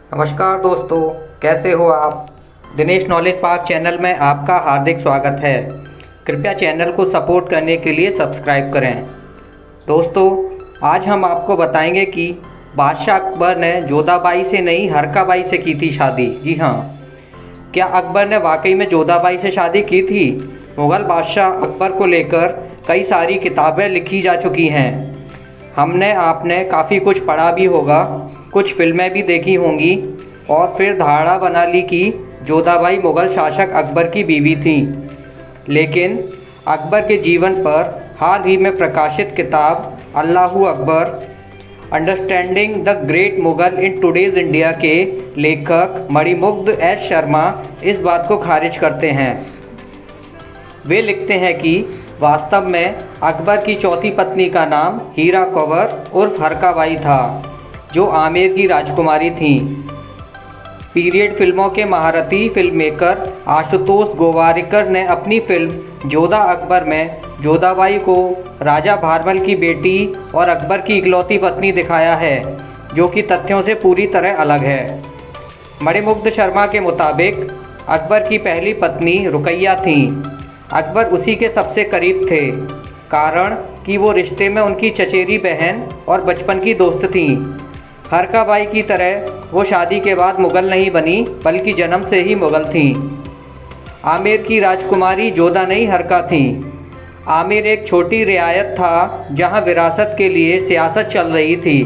नमस्कार दोस्तों, कैसे हो आप। दिनेश नॉलेज पार्क चैनल में आपका हार्दिक स्वागत है। कृपया चैनल को सपोर्ट करने के लिए सब्सक्राइब करें। दोस्तों, आज हम आपको बताएंगे कि बादशाह अकबर ने जोधाबाई से नहीं हरकाबाई से की थी शादी। जी हाँ, क्या अकबर ने वाकई में जोधाबाई से शादी की थी। मुग़ल बादशाह अकबर को लेकर कई सारी किताबें लिखी जा चुकी हैं। हमने आपने काफ़ी कुछ पढ़ा भी होगा, कुछ फिल्में भी देखी होंगी और फिर धारणा बना ली कि जोधाबाई मुग़ल शासक अकबर की बीवी थी। लेकिन अकबर के जीवन पर हाल ही में प्रकाशित किताब Allahu Akbar understanding the great Mughal in today's India के लेखक मणिमुग्ध एस शर्मा इस बात को खारिज करते हैं। वे लिखते हैं कि वास्तव में अकबर की चौथी पत्नी का नाम हीरा कंवर उर्फ हरकाबाई था, जो आमेर की राजकुमारी थीं। पीरियड फिल्मों के महारथी फिल्ममेकर आशुतोष गोवारिकर ने अपनी फिल्म जोधा अकबर में जोधाबाई को राजा भारमल की बेटी और अकबर की इकलौती पत्नी दिखाया है, जो कि तथ्यों से पूरी तरह अलग है। मणिमुग्ध शर्मा के मुताबिक अकबर की पहली पत्नी रुकैया थीं। अकबर उसी के सबसे करीब थे, कारण कि वो रिश्ते में उनकी चचेरी बहन और बचपन की दोस्त थीं। हरकाबाई की तरह वो शादी के बाद मुग़ल नहीं बनी, बल्कि जन्म से ही मुग़ल थीं। आमेर की राजकुमारी जोधा नहीं हरका थीं। आमेर एक छोटी रियायत था जहाँ विरासत के लिए सियासत चल रही थी।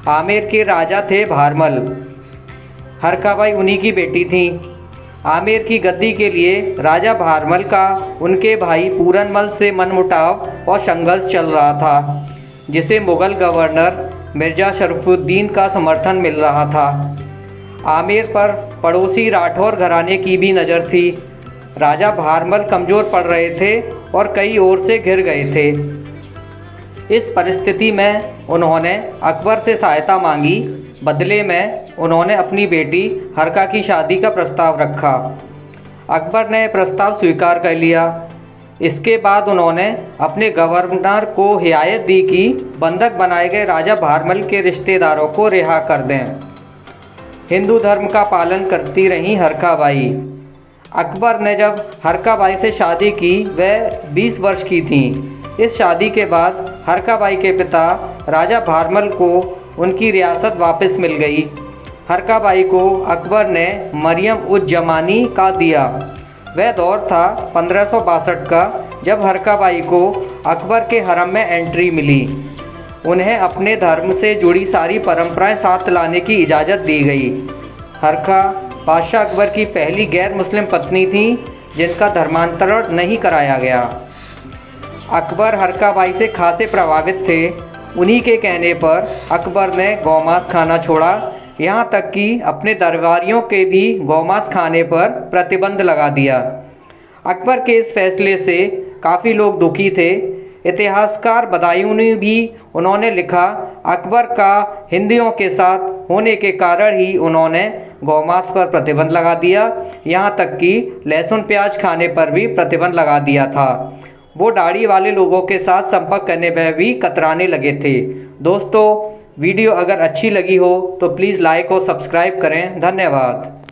आमेर के राजा थे भारमल। हरकाबाई उन्हीं की बेटी थीं। आमेर की गद्दी के लिए राजा भारमल का उनके भाई पूरनमल से मनमुटाव और संघर्ष चल रहा था, जिसे मुग़ल गवर्नर मिर्ज़ा शरफुद्दीन का समर्थन मिल रहा था। आमेर पर पड़ोसी राठौर घराने की भी नज़र थी। राजा भारमल कमज़ोर पड़ रहे थे और कई ओर से घिर गए थे। इस परिस्थिति में उन्होंने अकबर से सहायता मांगी। बदले में उन्होंने अपनी बेटी हरका की शादी का प्रस्ताव रखा। अकबर ने प्रस्ताव स्वीकार कर लिया। इसके बाद उन्होंने अपने गवर्नर को हिदायत दी कि बंधक बनाए गए राजा भारमल के रिश्तेदारों को रिहा कर दें। हिंदू धर्म का पालन करती रहीं हरकाबाई। अकबर ने जब हरकाबाई से शादी की, वह 20 वर्ष की थीं। इस शादी के बाद हरकाबाई के पिता राजा भारमल को उनकी रियासत वापस मिल गई। हरकाबाई को अकबर ने मरियम उज जमानी का दिया। वह दौर था 1562 का, जब हरकाबाई को अकबर के हरम में एंट्री मिली। उन्हें अपने धर्म से जुड़ी सारी परंपराएं साथ लाने की इजाज़त दी गई। हरका बादशाह अकबर की पहली गैर मुस्लिम पत्नी थी जिनका धर्मांतरण नहीं कराया गया। अकबर हरकाबाई से खासे प्रभावित थे। उन्हीं के कहने पर अकबर ने गौमांस खाना छोड़ा, यहाँ तक कि अपने दरबारियों के भी गौमांस खाने पर प्रतिबंध लगा दिया। अकबर के इस फैसले से काफ़ी लोग दुखी थे। इतिहासकार बदायूनी भी उन्होंने लिखा, अकबर का हिंदुओं के साथ होने के कारण ही उन्होंने गौमांस पर प्रतिबंध लगा दिया, यहाँ तक कि लहसुन प्याज खाने पर भी प्रतिबंध लगा दिया था। वो दाढ़ी वाले लोगों के साथ संपर्क करने में भी कतराने लगे थे। दोस्तों, वीडियो अगर अच्छी लगी हो तो प्लीज़ लाइक और सब्सक्राइब करें। धन्यवाद।